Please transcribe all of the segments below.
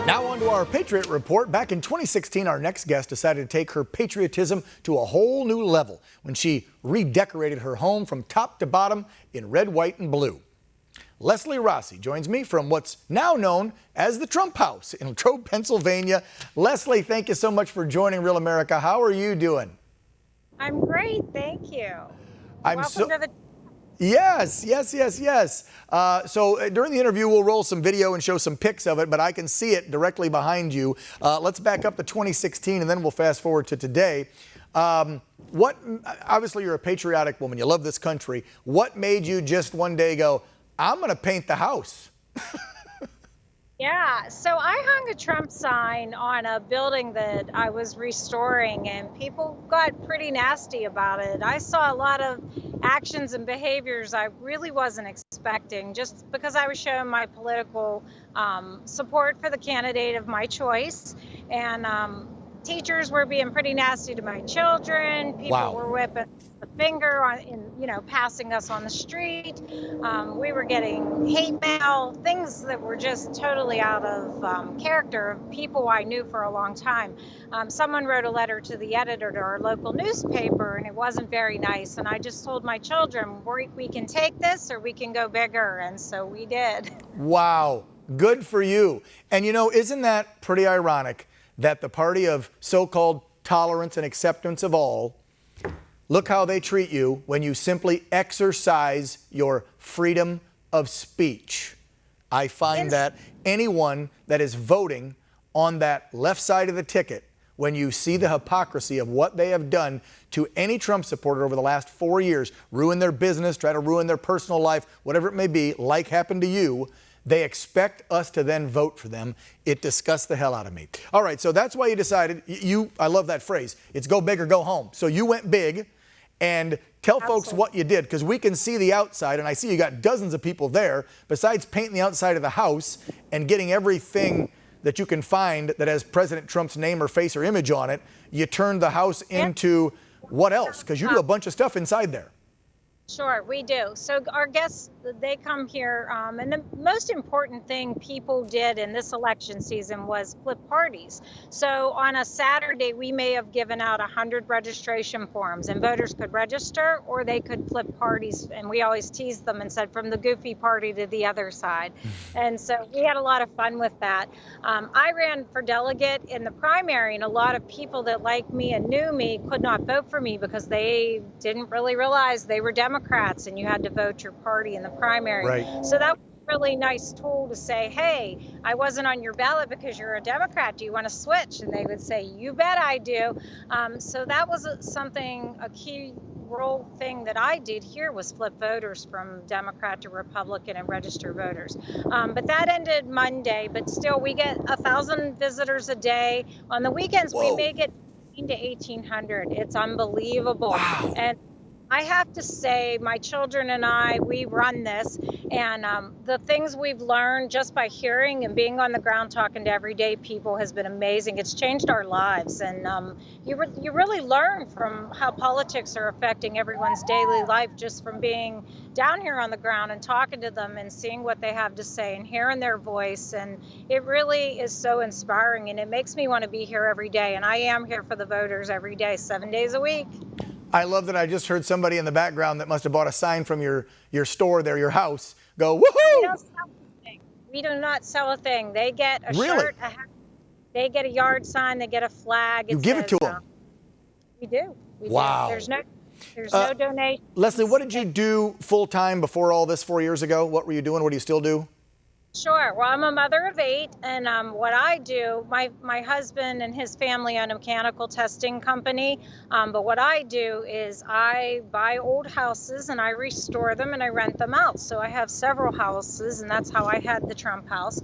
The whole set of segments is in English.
Now on to our Patriot Report. Back in 2016, our next guest decided to take her patriotism to a whole new level when she redecorated her home from top to bottom in red, white, and blue. Leslie Rossi joins me from what's now known as the Trump House in Latrobe, Pennsylvania. Leslie, thank you so much for joining Real America. How are you doing? I'm great, thank you. Welcome to the... Yes. So during the interview, we'll roll some video and show some pics of it, but I can see it directly behind you. Let's back up to 2016, and then we'll fast forward to today. Obviously, you're a patriotic woman. You love this country. What made you just one day go, I'm going to paint the house? Yeah, so I hung a Trump sign on a building that I was restoring, and people got pretty nasty about it. I saw a lot of actions and behaviors I really wasn't expecting, just because I was showing my political support for the candidate of my choice. And teachers were being pretty nasty to my children. People were whipping the finger on, passing us on the street. We were getting hate mail, things that were just totally out of character of people I knew for a long time. Someone wrote a letter to the editor to our local newspaper, and it wasn't very nice. And I just told my children, we can take this or we can go bigger. And so we did. Wow. Good for you. And isn't that pretty ironic that the party of so-called tolerance and acceptance of all, look how they treat you when you simply exercise your freedom of speech. I find that anyone that is voting on that left side of the ticket, when you see the hypocrisy of what they have done to any Trump supporter over the last 4 years, ruin their business, try to ruin their personal life, whatever it may be, like happened to you, they expect us to then vote for them. It disgusts the hell out of me. All right, so that's why you decided, I love that phrase, it's go big or go home. So you went big, and tell folks what you did, because we can see the outside, and I see you got dozens of people there. Besides painting the outside of the house and getting everything that you can find that has President Trump's name or face or image on it, you turned the house into what else? Because you do a bunch of stuff inside there. Sure, we do. So our guests, they come here, and the most important thing people did in this election season was flip parties. So on a Saturday, we may have given out 100 registration forms, and voters could register or they could flip parties. And we always teased them and said, from the goofy party to the other side. And so we had a lot of fun with that. I ran for delegate in the primary, and a lot of people that liked me and knew me could not vote for me because they didn't really realize they were Democrats and you had to vote your party in the primary. Right. So that was a really nice tool to say, hey, I wasn't on your ballot because you're a Democrat. Do you want to switch? And they would say, you bet I do. So that was a key role thing that I did here was flip voters from Democrat to Republican and register voters. But that ended Monday, but still we get 1,000 visitors a day. On the weekends, we may get 1,500 to 1,800. It's unbelievable. Wow. And I have to say, my children and I, we run this, and the things we've learned just by hearing and being on the ground talking to everyday people has been amazing. It's changed our lives, and you really learn from how politics are affecting everyone's daily life just from being down here on the ground and talking to them and seeing what they have to say and hearing their voice. And it really is so inspiring, and it makes me want to be here every day. And I am here for the voters every day, 7 days a week. I love that I just heard somebody in the background that must have bought a sign from your store there, your house, go, woohoo! We do not sell a thing. They get a shirt, a hat, they get a yard sign, they get a flag. You give it to them? We do. Wow. There's no donation. Leslie, what did you do full-time before all this 4 years ago? What were you doing? What do you still do? Sure. Well, I'm a mother of 8, and what I do, my husband and his family own a mechanical testing company, but what I do is I buy old houses and I restore them and I rent them out. So I have several houses, and that's how I had the Trump house.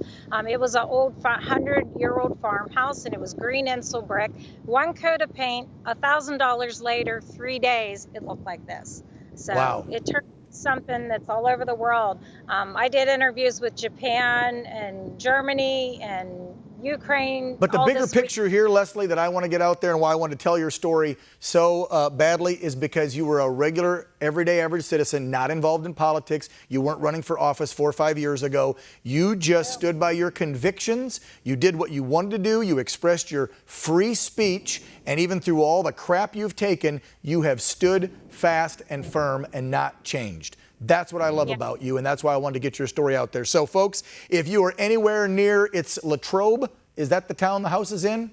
It was an old 100-year-old farmhouse, and it was green Insul brick, 1 coat of paint, $1,000 later, 3 days, it looked like this. So It turned something that's all over the world. I did interviews with Japan and Germany and Ukraine. But the all bigger this week. picture here, Leslie, that I want to get out there and why I want to tell your story so badly is because you were a regular, everyday, average citizen, not involved in politics. You weren't running for office 4 or 5 years ago. You just stood by your convictions. You did what you wanted to do. You expressed your free speech. And even through all the crap you've taken, you have stood fast and firm and not changed. That's what I love about you, and that's why I wanted to get your story out there. So, folks, if you are anywhere near, it's Latrobe. Is that the town the house is in?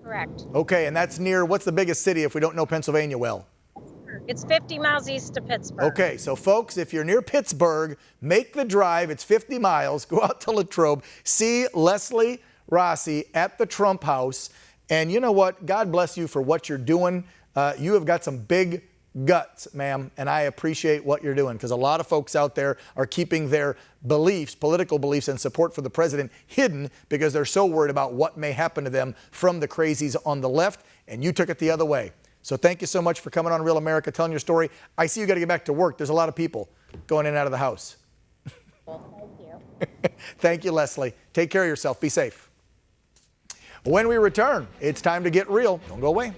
Correct. Okay, and that's near, what's the biggest city if we don't know Pennsylvania well? It's 50 miles east of Pittsburgh. Okay, so folks, if you're near Pittsburgh, make the drive. It's 50 miles. Go out to Latrobe. See Leslie Rossi at the Trump House. And you know what? God bless you for what you're doing. You have got some big guts, ma'am, and I appreciate what you're doing because a lot of folks out there are keeping their beliefs, political beliefs and support for the president hidden because they're so worried about what may happen to them from the crazies on the left, and you took it the other way. So thank you so much for coming on Real America, telling your story. I see you got to get back to work. There's a lot of people going in and out of the house. Well, thank you. Thank you, Leslie. Take care of yourself. Be safe. When we return, it's time to get real. Don't go away.